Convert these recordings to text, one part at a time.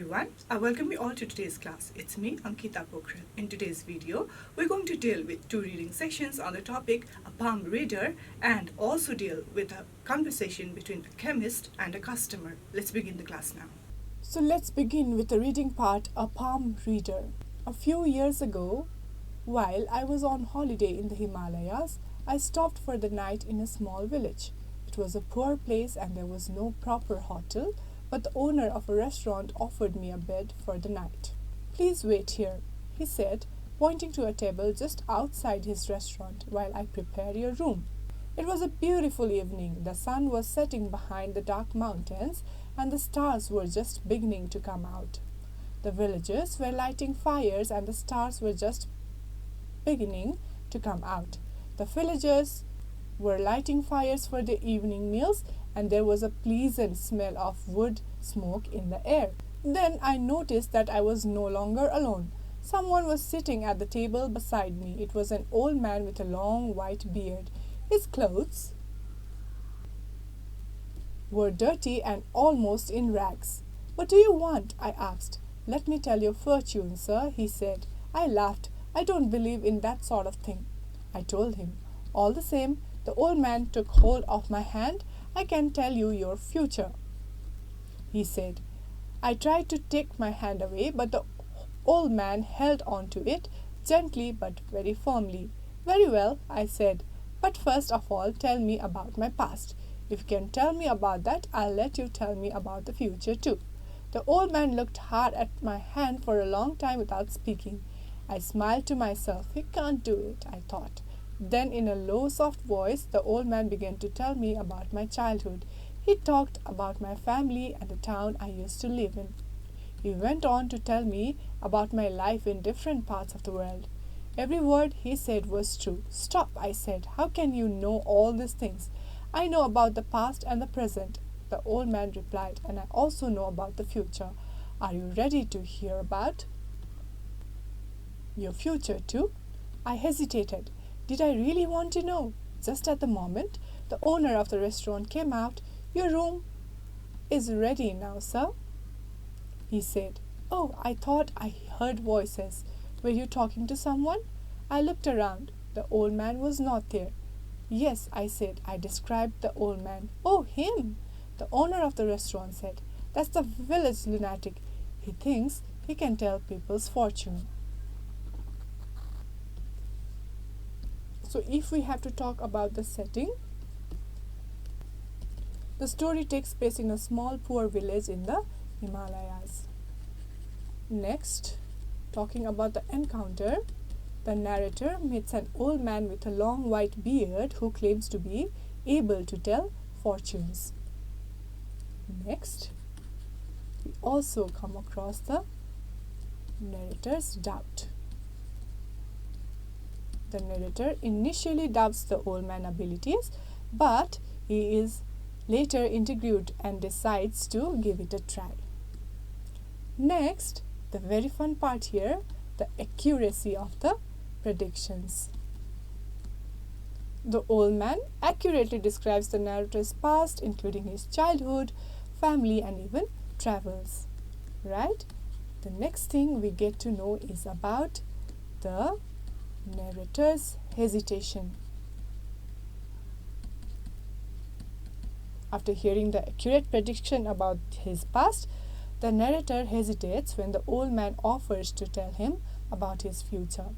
everyone. I welcome you all to today's class. It's me, Ankita Pokharel. In today's video, we're going to deal with two reading sections on the topic a palm reader and also deal with a conversation between a chemist and a customer. Let's begin the class now. So let's begin with the reading part, a palm reader. A few years ago, while I was on holiday in the Himalayas, I stopped for the night in a small village. It was a poor place and there was no proper hotel, but the owner of a restaurant offered me a bed for the night. "Please wait here," he said, pointing to a table just outside his restaurant while I prepare your room. It was a beautiful evening. The sun was setting behind the dark mountains and the stars were just beginning to come out. The villagers were lighting fires and the stars were just beginning to come out. The villagers were lighting fires for their evening meals and there was a pleasant smell of wood smoke in the air. Then I noticed that I was no longer alone. Someone was sitting at the table beside me. It was an old man with a long white beard. His clothes were dirty and almost in rags. "What do you want?" I asked. "Let me tell your fortune, sir," he said. I laughed. "I don't believe in that sort of thing," I told him. All the same, the old man took hold of my hand. "I can tell you your future," he said. I tried to take my hand away, but the old man held on to it gently but very firmly. "Very well," I said, "but first of all tell me about my past. If you can tell me about that, I'll let you tell me about the future too." The old man looked hard at my hand for a long time without speaking. I smiled to myself. He can't do it, I thought. Then in a low, soft voice, the old man began to tell me about my childhood. He talked about my family and the town I used to live in. He went on to tell me about my life in different parts of the world. Every word he said was true. "Stop," I said. "How can you know all these things?" "I know about the past and the present," the old man replied, "and I also know about the future. Are you ready to hear about your future too?" I hesitated. Did I really want to know? Just at the moment, the owner of the restaurant came out. "Your room is ready now, sir," he said. "Oh, I thought I heard voices. Were you talking to someone?" I looked around. The old man was not there. "Yes," I said. I described the old man. "Oh, him," the owner of the restaurant said. "That's the village lunatic. He thinks he can tell people's fortune." So if we have to talk about the setting, the story takes place in a small poor village in the Himalayas. Next, talking about the encounter, the narrator meets an old man with a long white beard who claims to be able to tell fortunes. Next, we also come across the narrator's doubt. The narrator initially doubts the old man's abilities, but he is later intrigued and decides to give it a try. Next, the very fun part here, the accuracy of the predictions. The old man accurately describes the narrator's past, including his childhood, family, and even travels. Right? The next thing we get to know is about the narrator's hesitation. After hearing the accurate prediction about his past, the narrator hesitates when the old man offers to tell him about his future.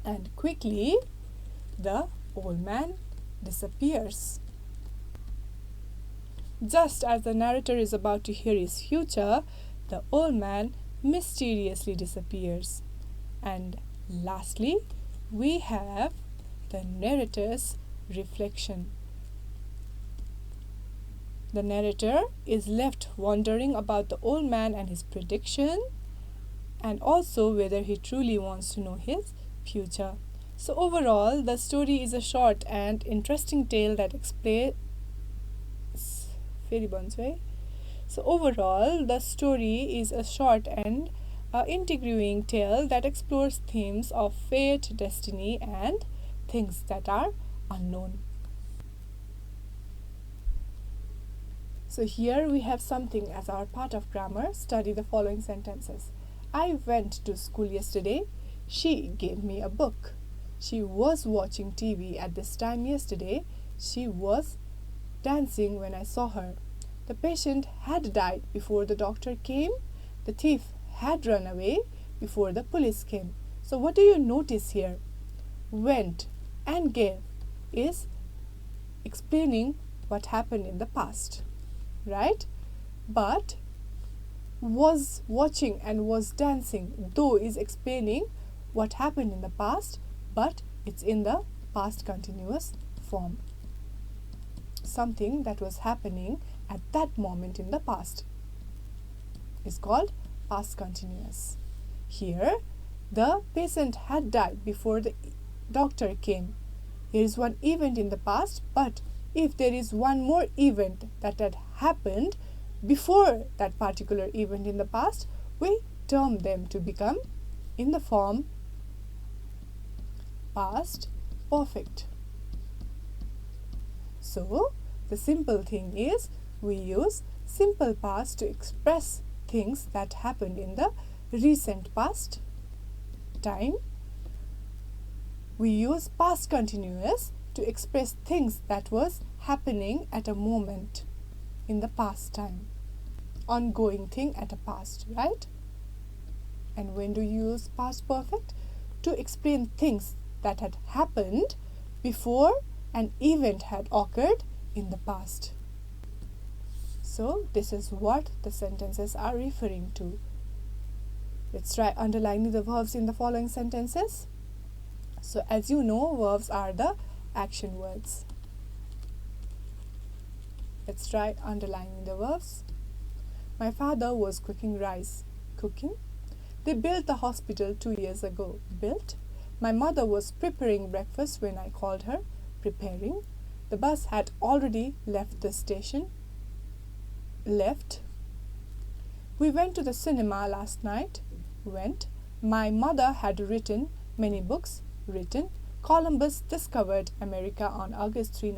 And quickly, the old man disappears. Just as the narrator is about to hear his future, the old man mysteriously disappears. And lastly, we have the narrator's reflection. The narrator is left wondering about the old man and his prediction, and also whether he truly wants to know his future. So overall, the story is a short and interesting tale that explains So overall, the story is a short and intriguing tale that explores themes of fate, destiny, and things that are unknown. So here we have something as our part of grammar. Study the following sentences. I went to school yesterday. She gave me a book. She was watching TV at this time yesterday. She was dancing when I saw her. The patient had died before the doctor came. The thief had run away before the police came. So what do you notice here? Went and gave is explaining what happened in the past, right? But was watching and was dancing, though, is explaining what happened in the past, but it's in the past continuous form. Something that was happening at that moment in the past is called past continuous. Here, the patient had died before the doctor came. Here is one event in the past, but if there is one more event that had happened before that particular event in the past, we term them to become in the form past perfect. So, the simple thing is we use simple past to express things that happened in the recent past time. We use past continuous to express things that was happening at a moment in the past time. Ongoing thing at a past, right? And when do you use past perfect? To explain things that had happened before an event had occurred in the past. So this is what the sentences are referring to. Let's try underlining the verbs in the following sentences. So as you know, verbs are the action words. Let's try underlining the verbs. My father was cooking rice. Cooking. They built the hospital 2 years ago. Built. My mother was preparing breakfast when I called her. Preparing. The bus had already left the station. Left. We went to the cinema last night. Went. My mother had written many books. Written. Columbus discovered America on August 3,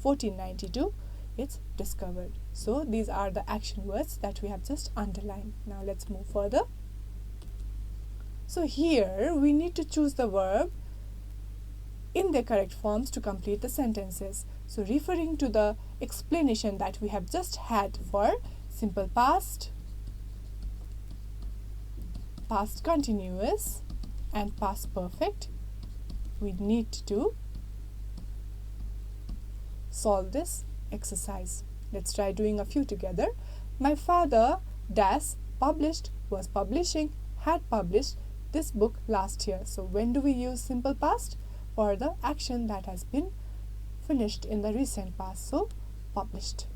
1492. It's discovered. So these are the action words that we have just underlined. Now let's move further. So here we need to choose the verb in the correct forms to complete the sentences. So referring to the explanation that we have just had for simple past, past continuous and past perfect, we need to solve this exercise. Let's try doing a few together. My father published, was publishing, had published this book last year. So when do we use simple past? For the action that has been finished in the recent past. So published.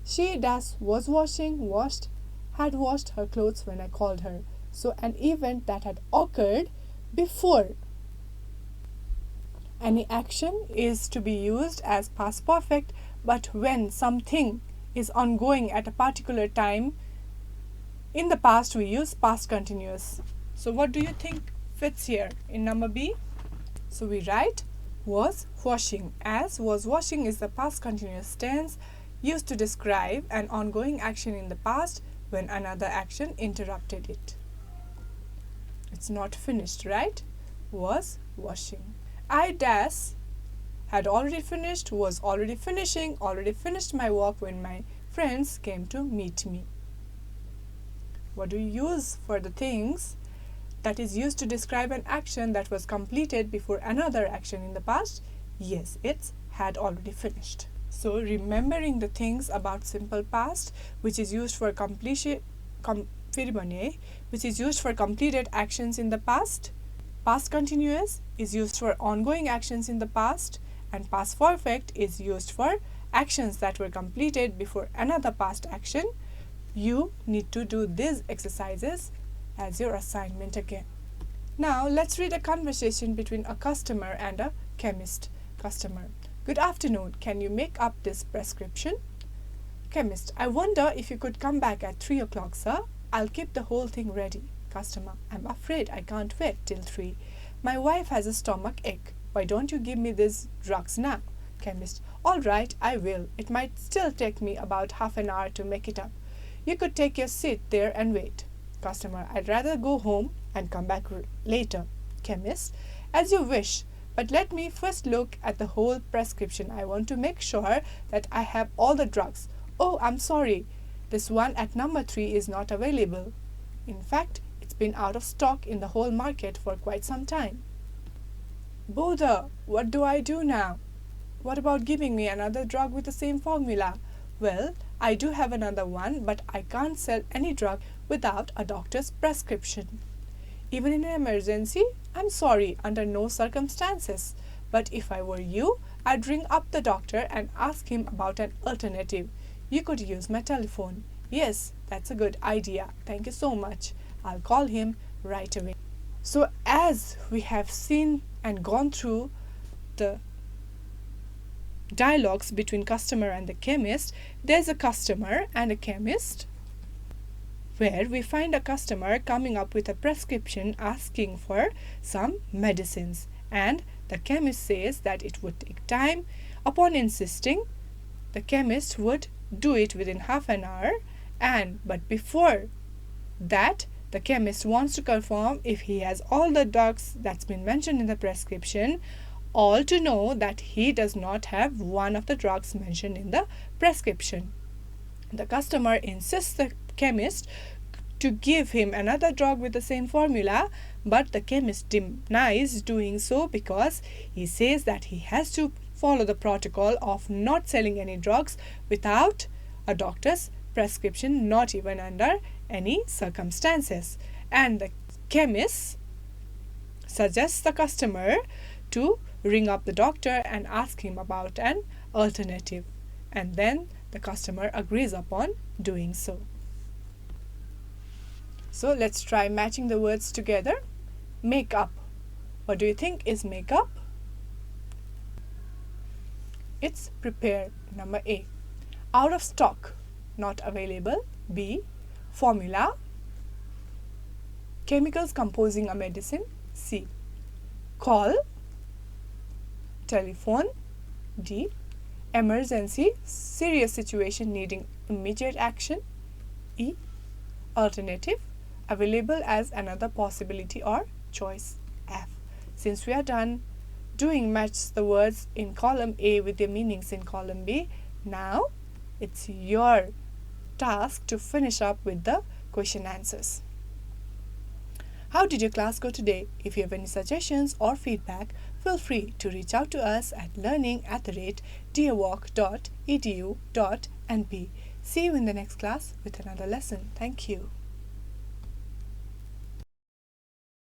She was washed, had washed her clothes when I called her. So an event that had occurred before any action is to be used as past perfect, but when something is ongoing at a particular time in the past, we use past continuous. So what do you think fits here in number B? So we write was washing, as was washing is the past continuous tense used to describe an ongoing action in the past when another action interrupted it. It's not finished, right? Was washing. I had already finished, was already finishing, already finished my work when my friends came to meet me. What do you use for the things that is used to describe an action that was completed before another action in the past? Yes, it's had already finished. So remembering the things about simple past, which is used for completed actions in the past. Past continuous is used for ongoing actions in the past, and past perfect is used for actions that were completed before another past action. You need to do these exercises as your assignment again. Now let's read a conversation between a customer and a chemist. Customer: good afternoon, can you make up this prescription? Chemist: I wonder if you could come back at 3 o'clock, sir. I'll keep the whole thing ready. Customer: I'm afraid I can't wait till 3. My wife has a stomach ache. Why don't you give me these drugs now? Chemist: All right, I will. It might still take me about half an hour to make it up. You could take your seat there and wait. Customer, I'd rather go home and come back later. Chemist, as you wish, but let me first look at the whole prescription. I want to make sure that I have all the drugs. Oh, I'm sorry. This one at number 3 is not available. In fact, it's been out of stock in the whole market for quite some time. Bother! What do I do now? What about giving me another drug with the same formula? Well, I do have another one, but I can't sell any drug without a doctor's prescription. Even in an emergency? I'm sorry, under no circumstances. But if I were you, I'd ring up the doctor and ask him about an alternative. You could use my telephone. Yes, that's a good idea. Thank you so much. I'll call him right away. So as we have seen and gone through the dialogues between customer and the chemist, there's a customer and a chemist where we find a customer coming up with a prescription asking for some medicines, and the chemist says that it would take time. Upon insisting, the chemist would do it within half an hour, but before that the chemist wants to confirm if he has all the drugs that's been mentioned in the prescription, all to know that he does not have one of the drugs mentioned in the prescription. The customer insists the chemist to give him another drug with the same formula, but the chemist denies doing so because he says that he has to follow the protocol of not selling any drugs without a doctor's prescription, not even under any circumstances. And the chemist suggests the customer to ring up the doctor and ask him about an alternative, and then the customer agrees upon doing so. So let's try matching the words together. Make up. What do you think is make up? It's prepare. Number A. Out of stock. Not available. B. Formula. Chemicals composing a medicine. C. Call. Telephone. D. Emergency. Serious situation needing immediate action. E. Alternative. Available as another possibility or choice. F. Since we are done doing match the words in column A with their meanings in column B, now it's your task to finish up with the question answers. How did your class go today? If you have any suggestions or feedback, feel free to reach out to us at learning@dearwalk.edu.np. See you in the next class with another lesson. Thank you.